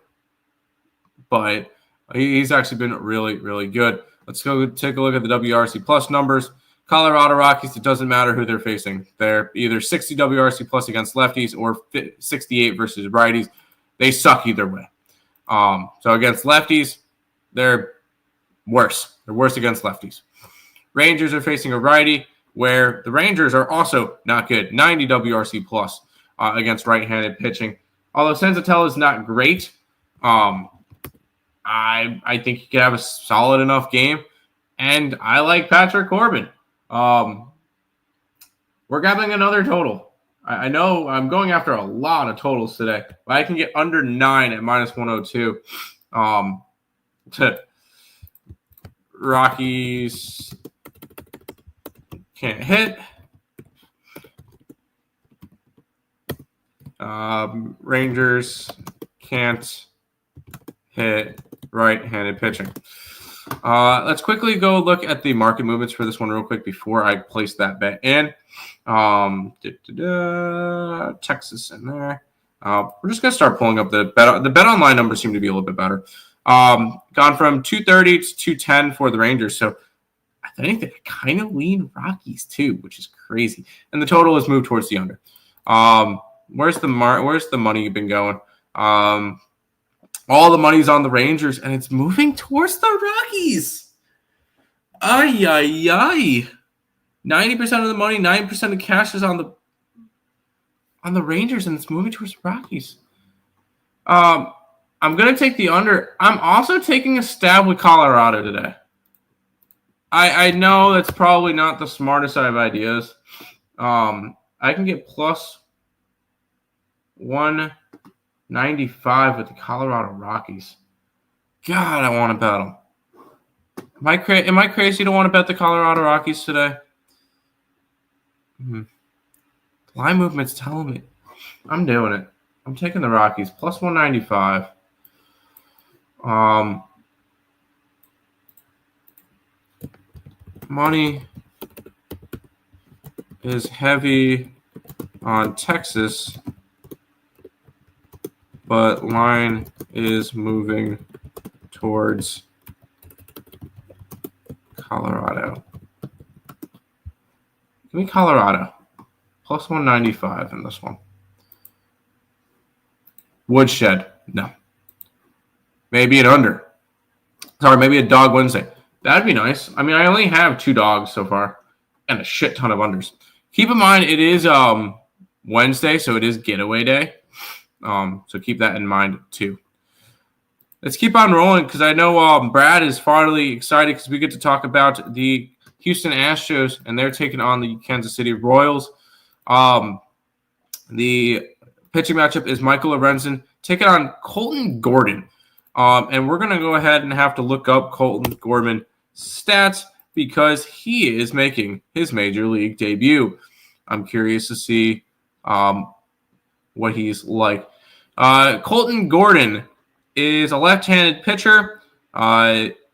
Speaker 2: but he's actually been really, really good. Let's go take a look at the WRC plus numbers. Colorado Rockies, it doesn't matter who they're facing. They're either 60 WRC plus against lefties or 68 versus righties. They suck either way. So against lefties, they're worse. They're worse against lefties. Rangers are facing a righty where the Rangers are also not good. 90 WRC plus against right-handed pitching. Although Senzatella is not great, I think he could have a solid enough game. And I like Patrick Corbin. We're grabbing another total. I know I'm going after a lot of totals today, but I can get under 9 at minus 102. Rockies can't hit. Rangers can't hit right-handed pitching. Let's quickly go look at the market movements for this one real quick before I place that bet in. Texas in there. We're just going to start pulling up the bet. The bet online numbers seem to be a little bit better. Gone from 230 to 210 for the Rangers. So I think they kind of lean Rockies too, which is crazy. And the total has moved towards the under. Where's the money been going? All the money's on the Rangers, and it's moving towards the Rockies. Ay, ay, ay. 90% of the money, 9% of cash is on the Rangers, and it's moving towards the Rockies. I'm going to take the under. I'm also taking a stab with Colorado today. I know that's probably not the smartest of ideas. I can get plus 195 with the Colorado Rockies. God, I want to bet them. Am I crazy to want to bet the Colorado Rockies today? Line movement's telling me. I'm doing it. I'm taking the Rockies. Plus 195. Money is heavy on Texas, but line is moving towards Colorado. Give me Colorado. Plus 195 in this one. Woodshed. No. Maybe an under. Sorry, maybe a dog Wednesday. That'd be nice. I mean, I only have 2 dogs so far and a shit ton of unders. Keep in mind, it is Wednesday, so it is getaway day. So keep that in mind, too. Let's keep on rolling because I know Brad is finally excited because we get to talk about the Houston Astros, and they're taking on the Kansas City Royals. The pitching matchup is Michael Lorenzen taking on Colton Gordon. And we're going to go ahead and have to look up Colton Gordon's stats because he is making his major league debut. I'm curious to see what he's like. Colton Gordon is a left-handed pitcher.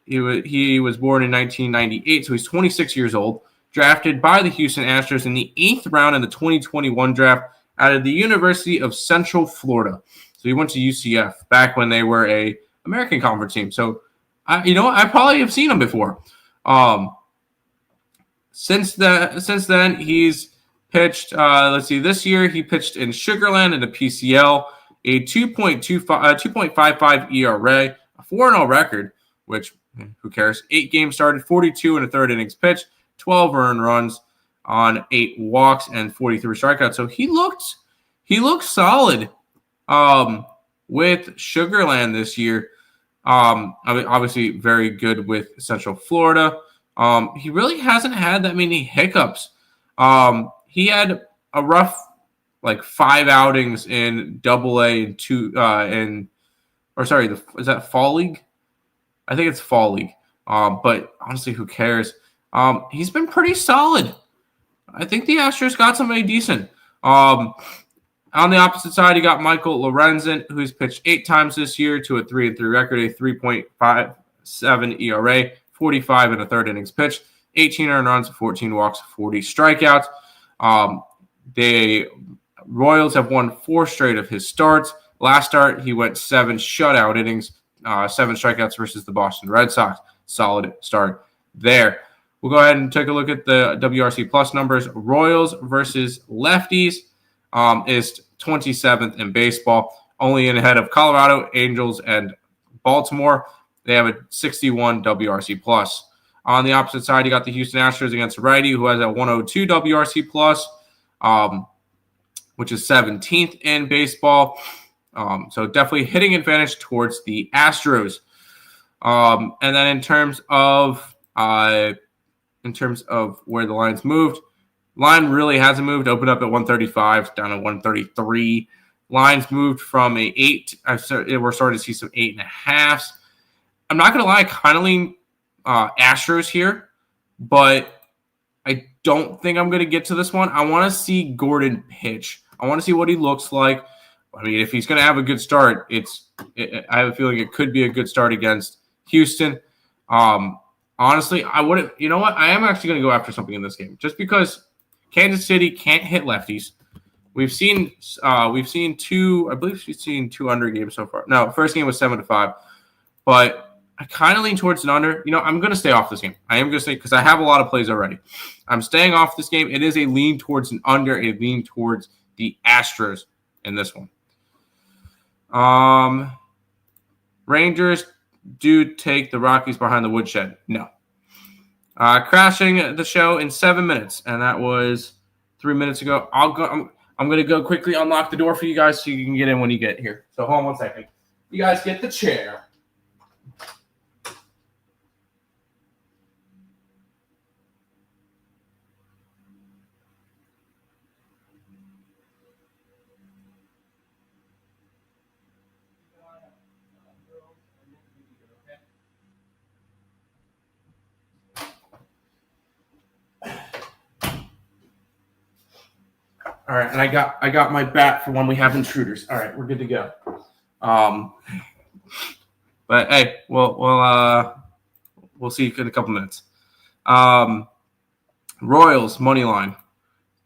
Speaker 2: He was born in 1998, so he's 26 years old. Drafted by the Houston Astros in the 8th round in the 2021 draft out of the University of Central Florida. So he went to UCF back when they were a American Conference team. So, I probably have seen him before. Since then, he's pitched. This year he pitched in Sugar Land in the PCL, a 2.55 ERA, a 4-0 record, which who cares? 8 games started, 42 and a third innings pitched, 12 earned runs on 8 walks and 43 strikeouts. So he looked solid with Sugarland this year. Obviously very good with Central Florida. He really hasn't had that many hiccups. He had a rough 5 outings in Double-A and 2 is that Fall League? I think it's Fall League. But honestly, who cares? He's been pretty solid. I think the Astros got somebody decent. On the opposite side, you got Michael Lorenzen, who's pitched 8 times this year to a 3-3 record, a 3.57 ERA, 45 and a third innings pitched, 18 earned runs, 14 walks, 40 strikeouts. The Royals have won 4 straight of his starts. Last start, he went 7 shutout innings, 7 strikeouts versus the Boston Red Sox. Solid start there. We'll go ahead and take a look at the WRC Plus numbers. Royals versus lefties is 27th in baseball, only in ahead of Colorado, Angels, and Baltimore. They have a 61 WRC Plus. On the opposite side, you got the Houston Astros against righty, who has a 102 WRC Plus, which is 17th in baseball. So definitely hitting advantage towards the Astros. And then in terms of where the line's moved, line really hasn't moved. Opened up at 135, down to 133. Lines moved from a 8. We're starting to see some 8.5s. I'm not going to lie, I kind of lean Astros here, but I don't think I'm going to get to this one. I want to see Gordon pitch. I want to see what he looks like. I mean, if he's going to have a good start, I have a feeling it could be a good start against Houston. Honestly, I wouldn't. You know what? I am actually going to go after something in this game, just because Kansas City can't hit lefties. We've seen 2. I believe we've seen 2 under games so far. No, first game was 7-5, but I kind of lean towards an under. I'm going to stay off this game. I am going to stay because I have a lot of plays already. I'm staying off this game. It is a lean towards an under, a lean towards the Astros in this one. Rangers do take the Rockies behind the woodshed. No. Crashing the show in 7 minutes, and that was 3 minutes ago. I'm going to go quickly unlock the door for you guys so you can get in when you get here. So hold on 1 second. You guys get the chair. All right, and I got my bat for when we have intruders. All right, we're good to go. But hey, we'll see you in a couple minutes. Royals money line,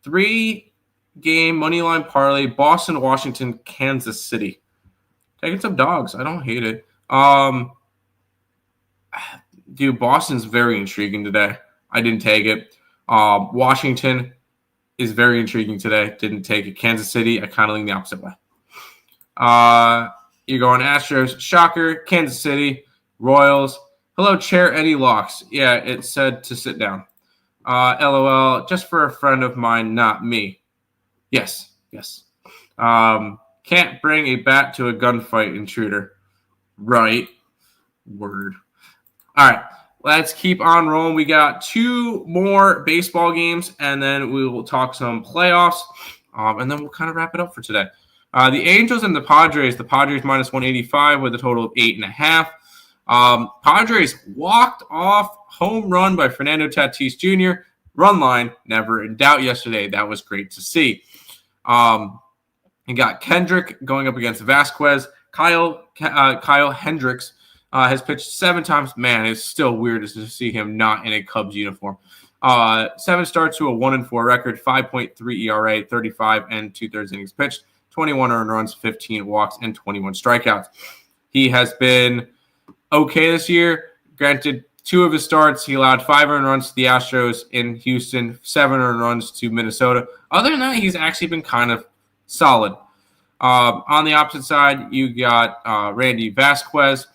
Speaker 2: 3-game money line parlay: Boston, Washington, Kansas City. Taking some dogs. I don't hate it. Dude, Boston's very intriguing today. I didn't take it. Washington is very intriguing today. Didn't take it. Kansas City, I kind of lean the opposite way. You're going Astros, shocker. Kansas City, Royals. Hello, Chair Eddie Locks. Yeah, it said to sit down. LOL, just for a friend of mine, not me. Yes. Can't bring a bat to a gunfight, intruder. Right. Word. All right, let's keep on rolling. We got 2 more baseball games, and then we will talk some playoffs, and then we'll kind of wrap it up for today. The Angels and the Padres minus 185 with a total of 8.5. Padres walked off home run by Fernando Tatis Jr. Run line, never in doubt yesterday. That was great to see. You got Kendrick going up against Vasquez. Kyle Hendricks has pitched 7 times. Man, it's still weird to see him not in a Cubs uniform. 7 starts to a 1-4 record, 5.3 ERA, 35 and 2/3 innings pitched, 21 earned runs, 15 walks, and 21 strikeouts. He has been okay this year. Granted, 2 of his starts, he allowed 5 earned runs to the Astros in Houston, 7 earned runs to Minnesota. Other than that, he's actually been kind of solid. On the opposite side, you got Randy Vasquez,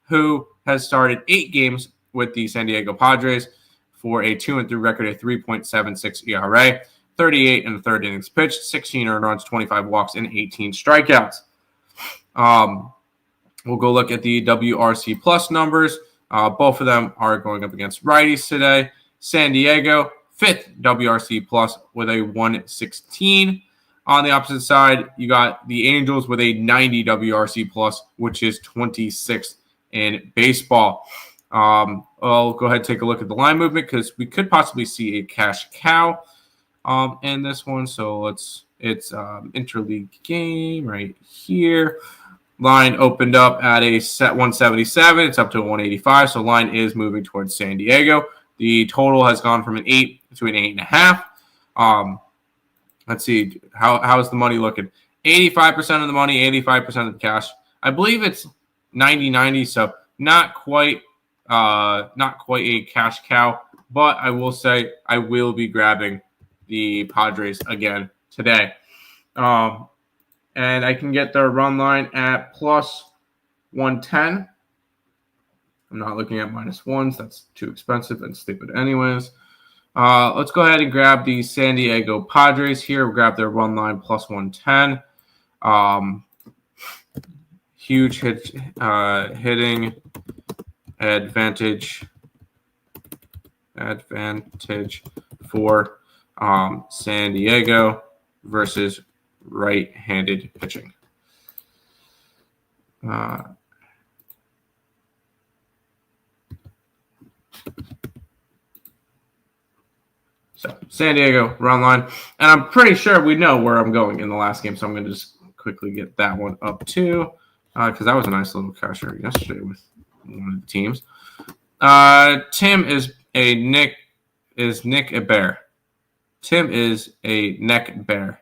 Speaker 2: who has started 8 games with the San Diego Padres for a 2-3 record, a 3.76 ERA, 38 and 1/3 innings pitched, 16 earned runs, 25 walks, and 18 strikeouts. We'll go look at the WRC plus numbers. Both of them are going up against righties today. San Diego, 5th WRC plus with a 116. On the opposite side, you got the Angels with a 90 WRC plus, which is 26th in baseball. I'll go ahead and take a look at the line movement because we could possibly see a cash cow in this one. So it's interleague game right here. Line opened up at a set 177. It's up to a 185. So line is moving towards San Diego. The total has gone from an 8 to an 8.5. Let's see. How's the money looking? 85% of the money, 85% of the cash. I believe it's 90-90, so not quite a cash cow, but I will say I will be grabbing the Padres again today. And I can get their run line at plus 110. I'm not looking at minus ones. That's too expensive and stupid anyways. Let's go ahead and grab the San Diego Padres here. We'll grab their run line plus 110. Huge hitting advantage for San Diego versus right-handed pitching. So San Diego run line, and I'm pretty sure we know where I'm going in the last game, so I'm going to just quickly get that one up too, because that was a nice little casher yesterday with one of the teams. Tim is Nick a bear. Tim is a neck bear.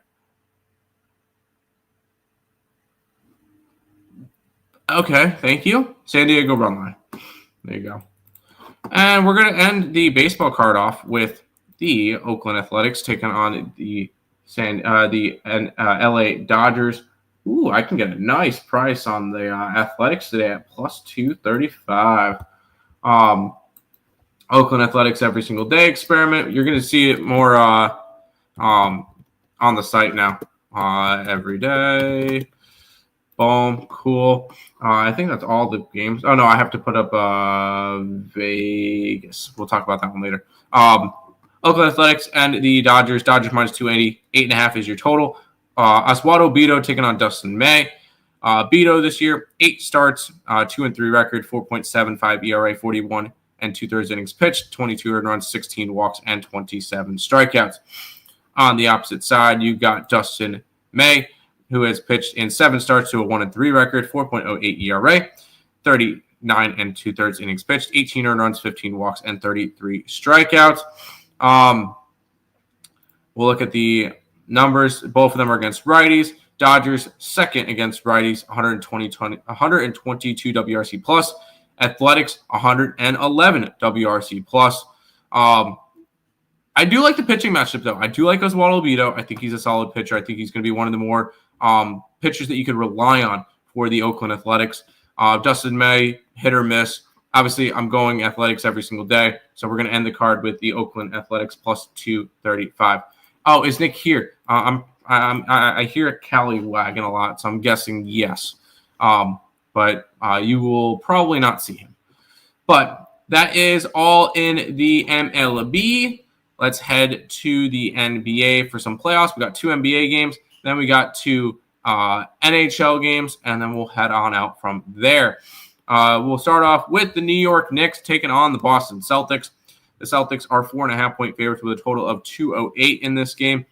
Speaker 2: Okay, thank you. San Diego run line. There you go. And we're going to end the baseball card off with the Oakland Athletics taking on the LA Dodgers. Ooh, I can get a nice price on the Athletics today at plus 235. Oakland Athletics every single day experiment. You're going to see it more on the site now every day. Boom, cool. I think that's all the games. Oh, no, I have to put up Vegas. We'll talk about that one later. Oakland Athletics and the Dodgers. Dodgers minus 280. 8.5 is your total. Oswaldo Bido taking on Dustin May. Bido this year, 8 starts, 2-3 record, 4.75 ERA, 41 and 2/3 innings pitched, 22 earned runs, 16 walks, and 27 strikeouts. On the opposite side, you got Dustin May, who has pitched in 7 starts to a 1-3 record, 4.08 ERA, 39 and 2/3 innings pitched, 18 earned runs, 15 walks, and 33 strikeouts. We'll look at the numbers. Both of them are against righties. Dodgers second against righties, 122 WRC plus. Athletics 111 WRC plus. I I do like the pitching matchup, though. I do like Oswaldo Albido. I think he's a solid pitcher. I think he's going to be one of the more pitchers that you could rely on for the Oakland Athletics. Dustin May, hit or miss. Obviously, I'm going Athletics every single day, so we're going to end the card with the Oakland Athletics plus 235. Oh, is Nick here? I hear a Cali wagon a lot, so I'm guessing yes. But you will probably not see him. But that is all in the MLB. Let's head to the NBA for some playoffs. We got 2 NBA games. Then we got 2 NHL games, and then we'll head on out from there. We'll start off with the New York Knicks taking on the Boston Celtics. The Celtics are 4.5-point favorites with a total of 208 in this game.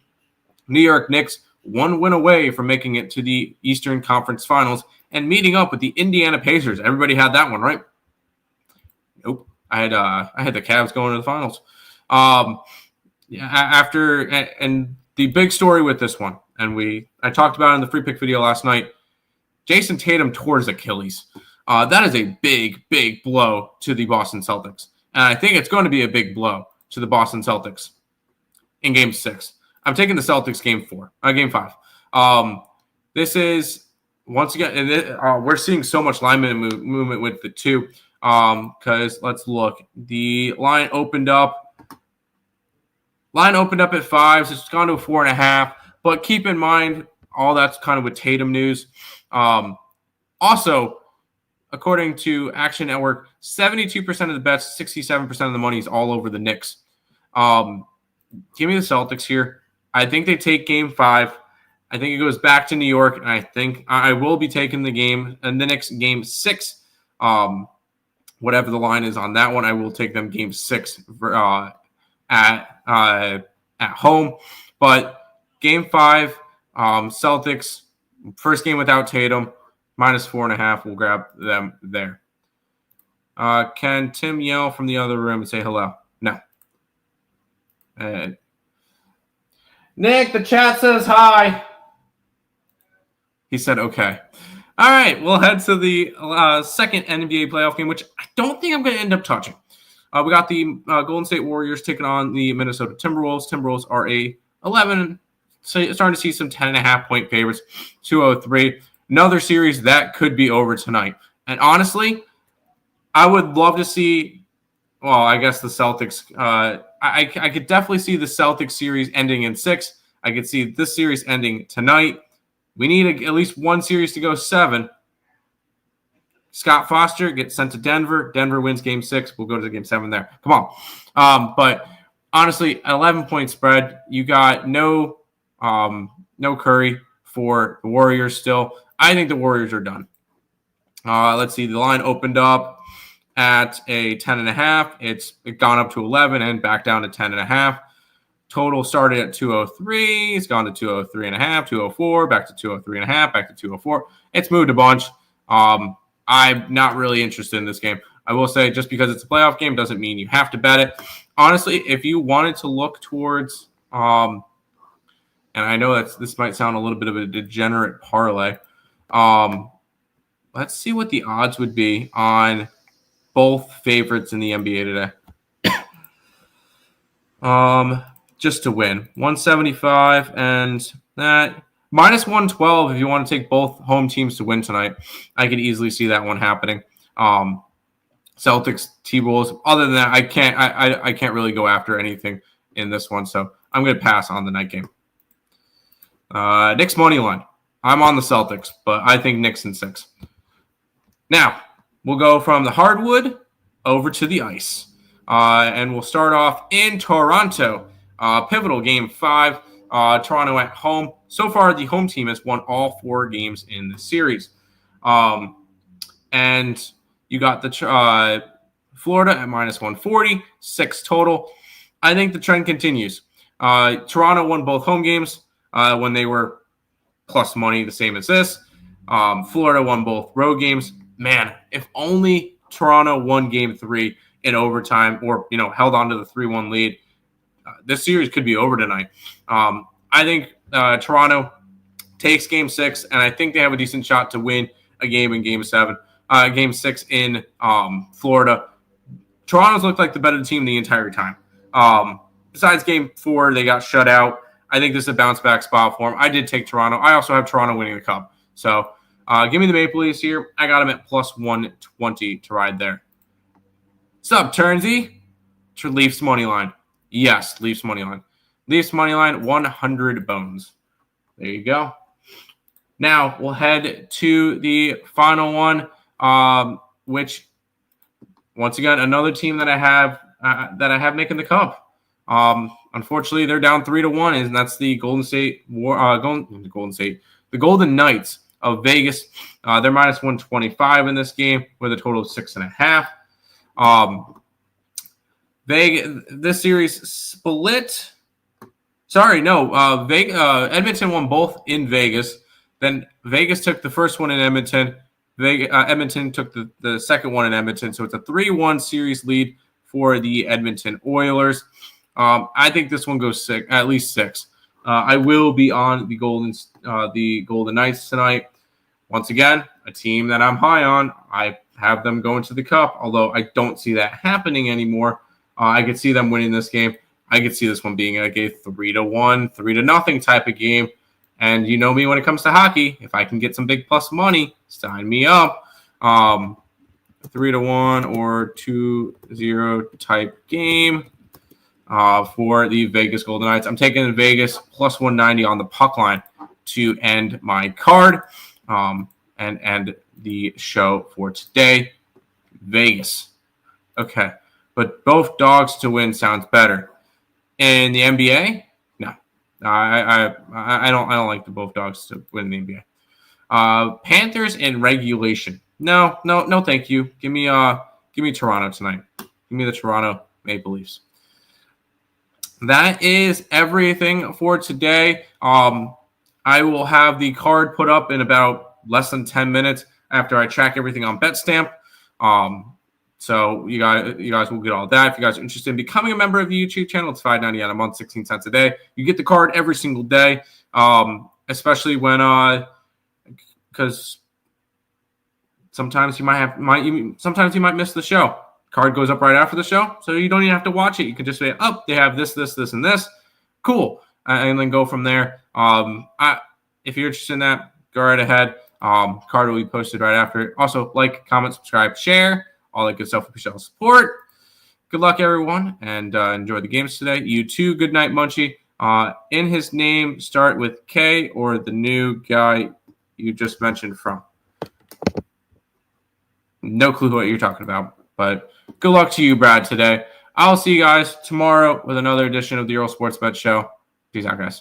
Speaker 2: New York Knicks 1 win away from making it to the Eastern Conference Finals and meeting up with the Indiana Pacers. Everybody had that one, right? Nope. I had the Cavs going to the finals. And the big story with this one, and I talked about it in the free pick video last night. Jason Tatum tore his Achilles. That is a big, big blow to the Boston Celtics. And I think it's going to be a big blow to the Boston Celtics in Game 6. I'm taking the Celtics Game 5. This is, once again, we're seeing so much lineman movement with the 2. Because let's look. The line opened up at 5, so it's gone to a 4.5. But keep in mind, all that's kind of with Tatum news. Also, according to Action Network, 72% of the bets, 67% of the money is all over the Knicks. Give me the Celtics here. I think they take Game 5. I think it goes back to New York, and I think I will be taking the game. And the Knicks Game 6, whatever the line is on that one, I will take them Game 6 at home. But Game 5, Celtics, first game without Tatum, minus 4.5. We'll grab them there. Can Tim yell from the other room and say hello? No. Nick, the chat says hi. He said okay. All right, we'll head to the second NBA playoff game, which I don't think I'm going to end up touching. We got the Golden State Warriors taking on the Minnesota Timberwolves. Timberwolves are a 11, so starting to see some 10.5-point favorites, 203. Another series that could be over tonight. And honestly, I would love to see, well, I guess the Celtics, I could definitely see the Celtics series ending in 6. I could see this series ending tonight. We need at least one series to go 7. Scott Foster gets sent to Denver. Denver wins Game 6. We'll go to Game 7 there. Come on. But honestly, an 11-point spread. You got no Curry for the Warriors still. I think the Warriors are done. Let's see. The line opened up at a 10.5. It's gone up to 11 and back down to 10.5. Total started at 203. It's gone to 203.5, 204, back to 203.5, back to 204. It's moved a bunch. I'm not really interested in this game. I will say just because it's a playoff game doesn't mean you have to bet it. Honestly, if you wanted to look towards, and I know this might sound a little bit of a degenerate parlay. Let's see what the odds would be on both favorites in the NBA today. Just to win. 175 and that. Minus 112 if you want to take both home teams to win tonight. I could easily see that one happening. Celtics, T-Wolves. Other than that, I can't really go after anything in this one, so I'm going to pass on the night game. Knicks money line. I'm on the Celtics, but I think Knicks in 6. Now, we'll go from the hardwood over to the ice. And we'll start off in Toronto. Pivotal Game 5. Toronto at home. So far, the home team has won all 4 games in the series. And you got the Florida at minus 140, 6 total. I think the trend continues. Toronto won both home games when they were plus money, the same as this. Florida won both road games. Man, if only Toronto won Game 3 in overtime or, held on to the 3-1 lead, this series could be over tonight. I think Toronto takes Game 6, and I think they have a decent shot to win a game in Game 7. Game 6 in Florida. Toronto's looked like the better team the entire time. besides game 4, they got shut out. I think this is a bounce back spot for them. I did take Toronto. I also have Toronto winning the Cup. So give me the Maple Leafs here. I got them at plus 120 to ride there. Sup, Turnsy? Leafs money line. Yes, Leafs money line. Leafs money line, 100 bones. There you go. Now we'll head to the final one, which once again another team that I have making the Cup. Unfortunately, they're down 3-1, and that's the the Golden Knights of Vegas. They're minus 125 in this game with a total of 6.5. This series split. Sorry, no. Edmonton won both in Vegas. Then Vegas took the first one in Edmonton. Edmonton took the second one in Edmonton. So it's a 3-1 series lead for the Edmonton Oilers. I think this one goes at least 6. I will be on the Golden Knights tonight. Once again, a team that I'm high on. I have them going to the Cup, although I don't see that happening anymore. I could see them winning this game. I could see this one being like a 3-1, 3-0 type of game. And you know me when it comes to hockey. If I can get some big plus money, sign me up. 3-1 or 2-0 type game for the Vegas Golden Knights. I'm taking Vegas plus 190 on the puck line to end my card and end the show for today. Vegas. Okay. But both dogs to win sounds better. In the NBA, no. I don't like the both dogs to win the NBA. Panthers in regulation. No, thank you. Give me Toronto tonight. Give me the Toronto Maple Leafs. That is everything for today. I will have the card put up in about less than 10 minutes after I track everything on BetStamp. So you guys will get all that. If you guys are interested in becoming a member of the YouTube channel, it's $5.99 a month, 16 cents a day. You get the card every single day, especially when because sometimes you might miss the show. Card goes up right after the show, so you don't even have to watch it. You can just say, "Oh, they have this, and this." Cool, and then go from there. If you're interested in that, go right ahead. Card will be posted right after. Also, like, comment, subscribe, share. All that good stuff. We shall support. Good luck, everyone, and enjoy the games today. You too. Good night, Munchie. In his name, start with K or the new guy you just mentioned from. No clue what you're talking about, but good luck to you, Brad, today. I'll see you guys tomorrow with another edition of the Earle Sports Bet Show. Peace out, guys.